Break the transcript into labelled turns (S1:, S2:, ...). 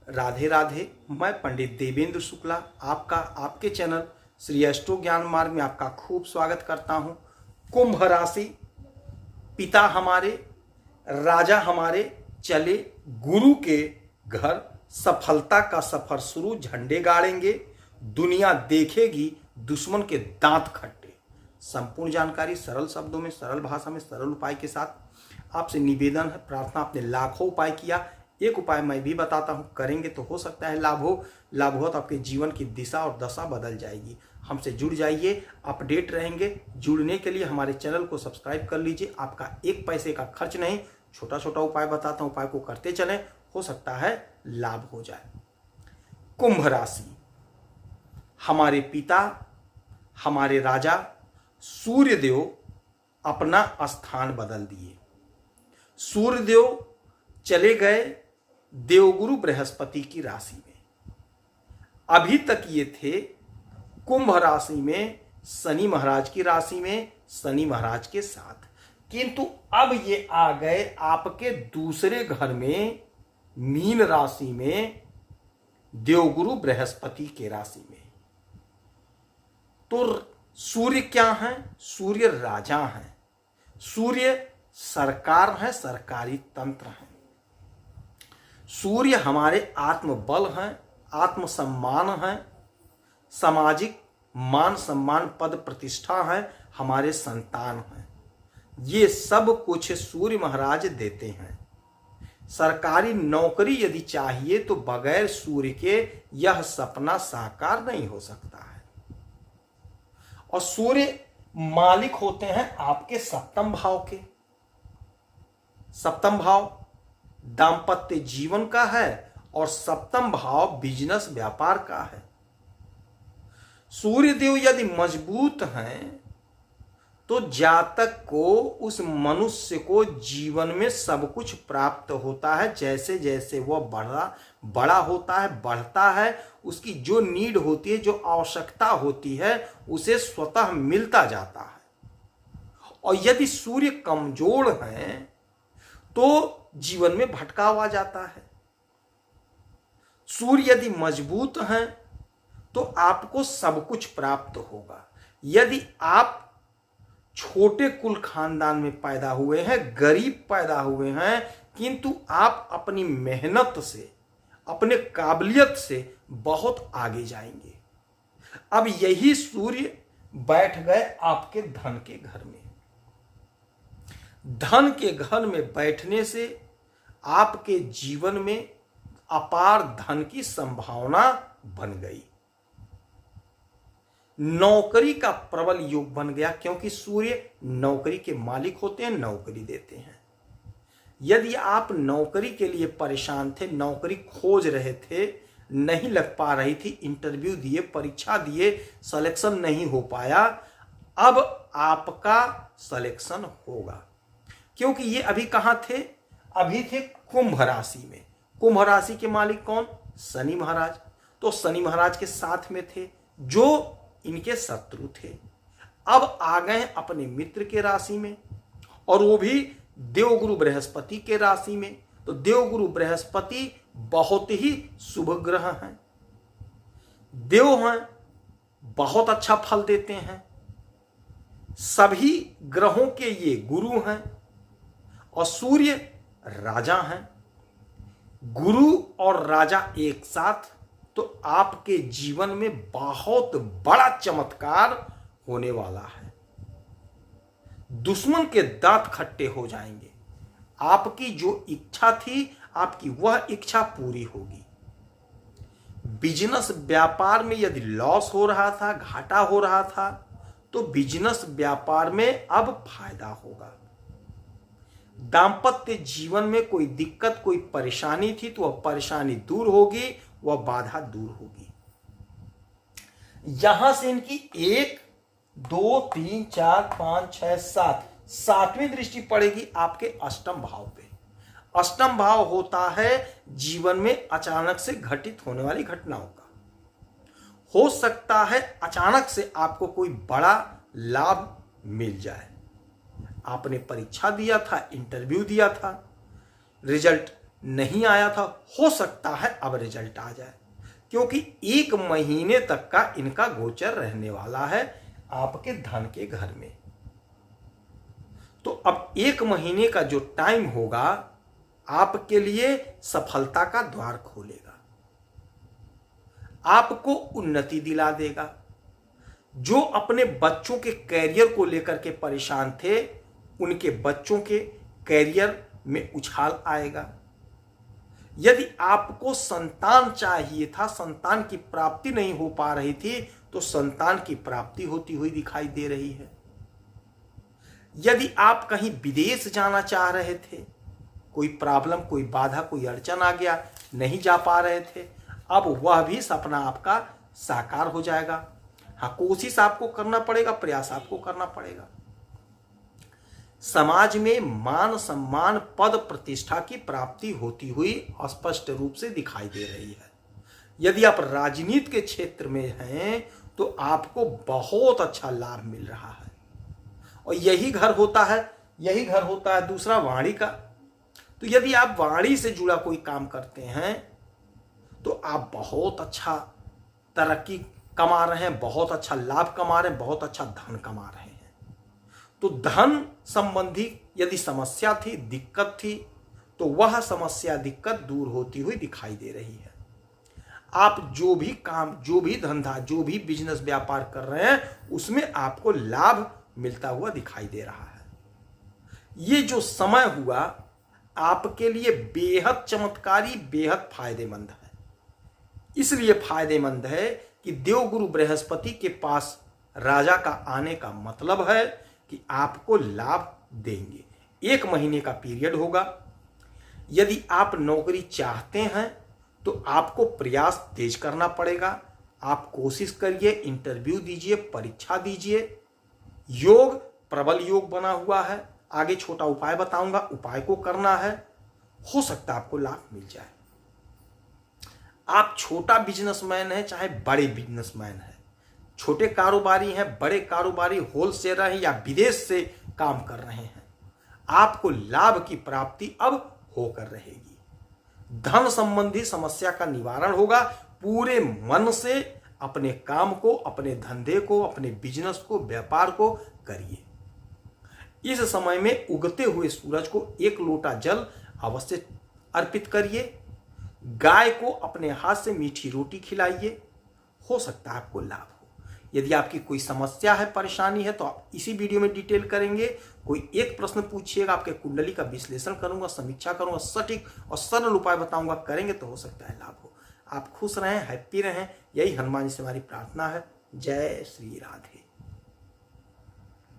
S1: राधे राधे। मैं पंडित देवेंद्र शुक्ला आपके channel Shri astro ज्ञान मार्ग में आपका खूब स्वागत करता हूं। कुंभ राशि, पिता हमारे, राजा हमारे, चले गुरु के घर, सफलता का सफर शुरू, झंडे गाड़ेंगे, दुनिया देखेगी दुश्मन के दांत खट्टे। संपूर्ण जानकारी सरल शब्दों में, सरल भाषा में, सरल उपाय के साथ आपसे निवेदन है, प्रार्थना। आपने लाखों उपाय किया, एक उपाय मैं भी बताता हूं, करेंगे तो हो सकता है लाभ हो तो आपके जीवन की दिशा और दशा बदल जाएगी। हमसे जुड़ जाइए, अपडेट रहेंगे। जुड़ने के लिए हमारे चैनल को सब्सक्राइब कर लीजिए। आपका एक पैसे का खर्च नहीं, छोटा छोटा उपाय बताता हूं, उपाय को करते चलें, हो सकता है लाभ हो जाए। कुंभ राशि, हमारे पिता, हमारे राजा सूर्यदेव अपना स्थान बदल दिए। सूर्यदेव चले गए देवगुरु बृहस्पति की राशि में। अभी तक ये थे कुंभ राशि में, शनि महाराज की राशि में, शनि महाराज के साथ, किंतु अब ये आ गए आपके दूसरे घर में, मीन राशि में, देवगुरु बृहस्पति के राशि में। तो सूर्य क्या है? सूर्य राजा है, सूर्य सरकार है, सरकारी तंत्र है। सूर्य हमारे आत्मबल हैं, आत्मसम्मान है, सामाजिक मान सम्मान पद प्रतिष्ठा है, हमारे संतान हैं। ये सब कुछ सूर्य महाराज देते हैं। सरकारी नौकरी यदि चाहिए तो बगैर सूर्य के यह सपना साकार नहीं हो सकता है। और सूर्य मालिक होते हैं आपके सप्तम भाव के। सप्तम भाव दाम्पत्य जीवन का है और सप्तम भाव बिजनेस व्यापार का है। सूर्यदेव यदि मजबूत हैं तो जातक को, उस मनुष्य को जीवन में सब कुछ प्राप्त होता है। जैसे जैसे वह बड़ा होता है, बढ़ता है, उसकी जो नीड होती है, जो आवश्यकता होती है, उसे स्वतः मिलता जाता है। और यदि सूर्य कमजोर हैं तो जीवन में भटकाव आ जाता है। सूर्य यदि मजबूत हैं तो आपको सब कुछ प्राप्त होगा। यदि आप छोटे कुल खानदान में पैदा हुए हैं, गरीब पैदा हुए हैं, किंतु आप अपनी मेहनत से, अपने काबिलियत से बहुत आगे जाएंगे। अब यही सूर्य बैठ गए आपके धन के घर में। धन के घर में बैठने से आपके जीवन में अपार धन की संभावना बन गई। नौकरी का प्रबल योग बन गया, क्योंकि सूर्य नौकरी के मालिक होते हैं, नौकरी देते हैं। यदि आप नौकरी के लिए परेशान थे, नौकरी खोज रहे थे, नहीं लग पा रही थी, इंटरव्यू दिए, परीक्षा दिए, सिलेक्शन नहीं हो पाया, अब आपका सिलेक्शन होगा। क्योंकि ये अभी कहां थे? अभी थे कुंभ राशि में। कुंभ राशि के मालिक कौन? शनि महाराज। तो शनि महाराज के साथ में थे, जो इनके शत्रु थे। अब आ गए अपने मित्र के राशि में, और वो भी देवगुरु बृहस्पति के राशि में। तो देवगुरु बृहस्पति बहुत ही शुभ ग्रह हैं, देव हैं, बहुत अच्छा फल देते हैं। सभी ग्रहों के ये गुरु हैं, और सूर्य राजा हैं। गुरु और राजा एक साथ, तो आपके जीवन में बहुत बड़ा चमत्कार होने वाला है। दुश्मन के दांत खट्टे हो जाएंगे। आपकी जो इच्छा थी, आपकी वह इच्छा पूरी होगी। बिजनेस व्यापार में यदि लॉस हो रहा था, घाटा हो रहा था, तो बिजनेस व्यापार में अब फायदा होगा। दांपत्य जीवन में कोई दिक्कत, कोई परेशानी थी, तो वह परेशानी दूर होगी, वह बाधा दूर होगी। यहां से इनकी 1 2 3 4 5 6 7 सातवीं दृष्टि पड़ेगी आपके अष्टम भाव पे। अष्टम भाव होता है जीवन में अचानक से घटित होने वाली घटनाओं का। हो सकता है अचानक से आपको कोई बड़ा लाभ मिल जाए। आपने परीक्षा दिया था, इंटरव्यू दिया था, रिजल्ट नहीं आया था, हो सकता है अब रिजल्ट आ जाए, क्योंकि 1 महीने तक का इनका गोचर रहने वाला है आपके धन के घर में। तो अब 1 महीने का जो टाइम होगा आपके लिए सफलता का द्वार खोलेगा, आपको उन्नति दिला देगा। जो अपने बच्चों के कैरियर को लेकर के परेशान थे, उनके बच्चों के कैरियर में उछाल आएगा। यदि आपको संतान चाहिए था, संतान की प्राप्ति नहीं हो पा रही थी, तो संतान की प्राप्ति होती हुई दिखाई दे रही है। यदि आप कहीं विदेश जाना चाह रहे थे, कोई प्रॉब्लम, कोई बाधा, कोई अड़चन आ गया, नहीं जा पा रहे थे, अब वह भी सपना आपका साकार हो जाएगा। हाँ, कोशिश आपको करना पड़ेगा, प्रयास आपको करना पड़ेगा। समाज में मान सम्मान, पद प्रतिष्ठा की प्राप्ति होती हुई स्पष्ट रूप से दिखाई दे रही है। यदि आप राजनीति के क्षेत्र में हैं तो आपको बहुत अच्छा लाभ मिल रहा है, और यही घर होता है दूसरा वाणी का। तो यदि आप वाणी से जुड़ा कोई काम करते हैं तो आप बहुत अच्छा तरक्की कमा रहे हैं, बहुत अच्छा लाभ कमा रहे हैं, बहुत अच्छा धन कमा रहे हैं। तो धन संबंधी यदि समस्या थी, दिक्कत थी, तो वह समस्या, दिक्कत दूर होती हुई दिखाई दे रही है। आप जो भी काम, जो भी धंधा, जो भी बिजनेस व्यापार कर रहे हैं, उसमें आपको लाभ मिलता हुआ दिखाई दे रहा है। ये जो समय हुआ आपके लिए बेहद चमत्कारी, बेहद फायदेमंद है। इसलिए फायदेमंद है कि देवगुरु बृहस्पति के पास राजा का आने का मतलब है कि आपको लाभ देंगे। 1 महीने का पीरियड होगा। यदि आप नौकरी चाहते हैं तो आपको प्रयास तेज करना पड़ेगा। आप कोशिश करिए, इंटरव्यू दीजिए, परीक्षा दीजिए। योग प्रबल योग बना हुआ है। आगे छोटा उपाय बताऊंगा, उपाय को करना है, हो सकता है आपको लाभ मिल जाए। आप छोटा बिजनेसमैन है चाहे बड़े बिजनेसमैन है, छोटे कारोबारी हैं, बड़े कारोबारी, होलसेलर हैं या विदेश से काम कर रहे हैं, आपको लाभ की प्राप्ति अब होकर रहेगी। धन संबंधी समस्या का निवारण होगा। पूरे मन से अपने काम को, अपने धंधे को, अपने बिजनेस को, व्यापार को करिए। इस समय में उगते हुए सूरज को 1 लोटा जल अवश्य अर्पित करिए। गाय को अपने हाथ से मीठी रोटी खिलाइए, हो सकता है आपको लाभ हो। यदि आपकी कोई समस्या है, परेशानी है, तो आप इसी वीडियो में डिटेल करेंगे। कोई एक प्रश्न पूछिएगा, आपके कुंडली का विश्लेषण करूंगा, समीक्षा करूंगा, सटीक और सरल उपाय बताऊंगा, करेंगे तो हो सकता है लाभ हो। आप खुश रहें, हैप्पी रहें, यही हनुमान जी से हमारी प्रार्थना है। जय श्री राधे।